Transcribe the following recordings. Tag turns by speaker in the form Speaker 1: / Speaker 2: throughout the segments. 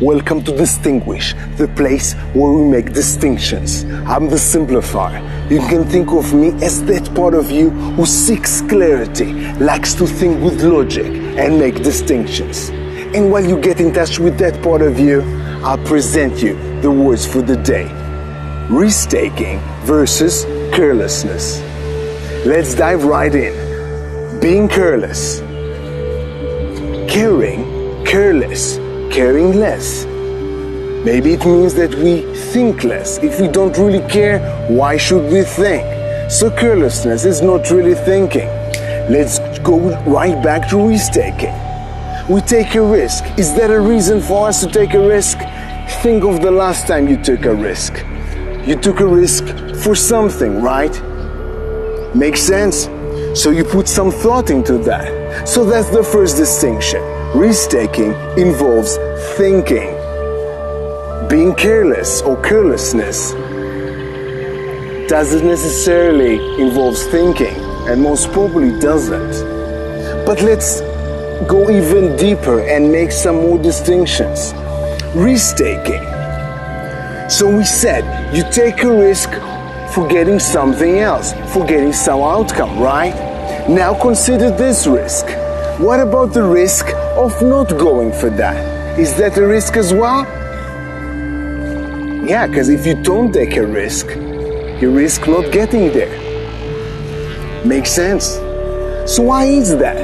Speaker 1: Welcome to Distinguish, the place where we make distinctions. I'm the simplifier. You can think of me as that part of you who seeks clarity, likes to think with logic and make distinctions. And while you get in touch with that part of you, I'll present you the words for the day. Risk-taking versus carelessness. Let's dive right in. Being careless. Caring, careless, caring less. Maybe it means that we think less. If we don't really care, why should we think? So carelessness is not really thinking. Let's go right back to risk-taking. We take a risk. Is that a reason for us to take a risk? Think of the last time you took a risk. You took a risk for something, right? Makes sense? So you put some thought into that. So that's the first distinction. Risk-taking involves thinking. Being careless or carelessness doesn't necessarily involve thinking, and most probably doesn't. But let's go even deeper and make some more distinctions. Risk-taking. So we said you take a risk for getting something else, for getting some outcome, right? Now consider this risk. What about the risk of not going for that? Is that a risk as well? Yeah, because if you don't take a risk, you risk not getting there. Makes sense? So why is that?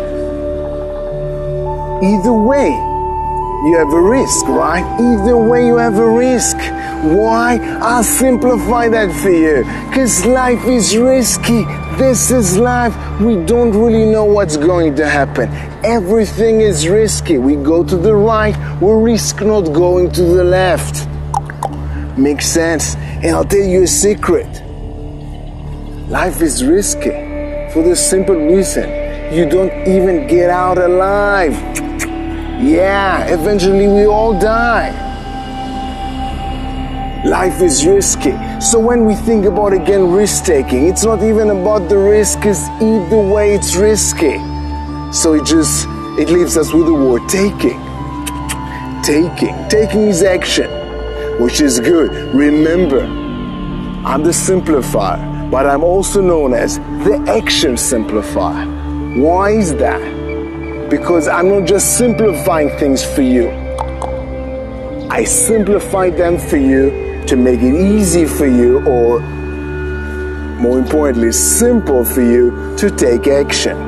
Speaker 1: Either way, you have a risk, right? Either way, you have a risk. Why? I'll simplify that for you. Because life is risky. This is life. We don't really know what's going to happen. Everything is risky. We go to the right, we risk not going to the left. Makes sense? And I'll tell you a secret. Life is risky for the simple reason you don't even get out alive. Yeah, eventually we all die. Life is risky. So when we think about, again, risk-taking, it's not even about the risk, because either way it's risky. So it leaves us with the word taking. Taking is action, which is good. Remember, I'm the simplifier, but I'm also known as the action simplifier. Why is that? Because I'm not just simplifying things for you. I simplify them for you to make it easy for you, or more importantly, simple for you to take action.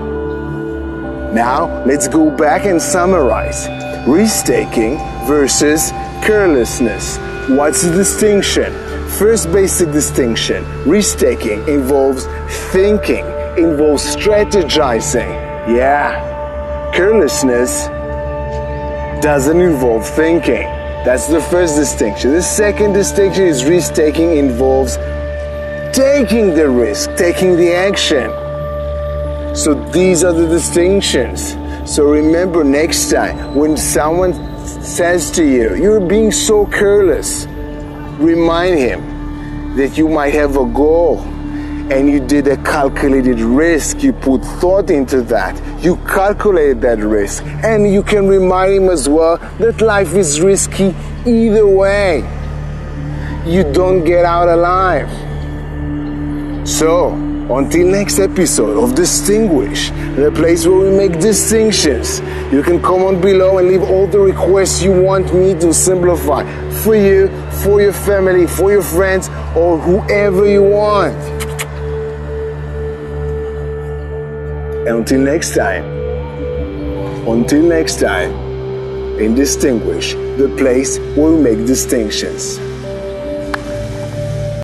Speaker 1: Now, let's go back and summarize. Risk-taking versus carelessness. What's the distinction? First basic distinction. Risk-taking involves thinking, involves strategizing. Yeah. Carelessness doesn't involve thinking. That's the first distinction. The second distinction is risk-taking involves taking the risk, taking the action. So these are the distinctions. So remember, next time when someone says to you, you're being so careless, remind him that you might have a goal and you did a calculated risk. You put thought into that. You calculated that risk. And you can remind him as well that life is risky either way. You don't get out alive. So, until next episode of Distinguish, the place where we make distinctions, you can comment below and leave all the requests you want me to simplify for you, for your family, for your friends, or whoever you want. Until next time, in Distinguish, the place where we make distinctions.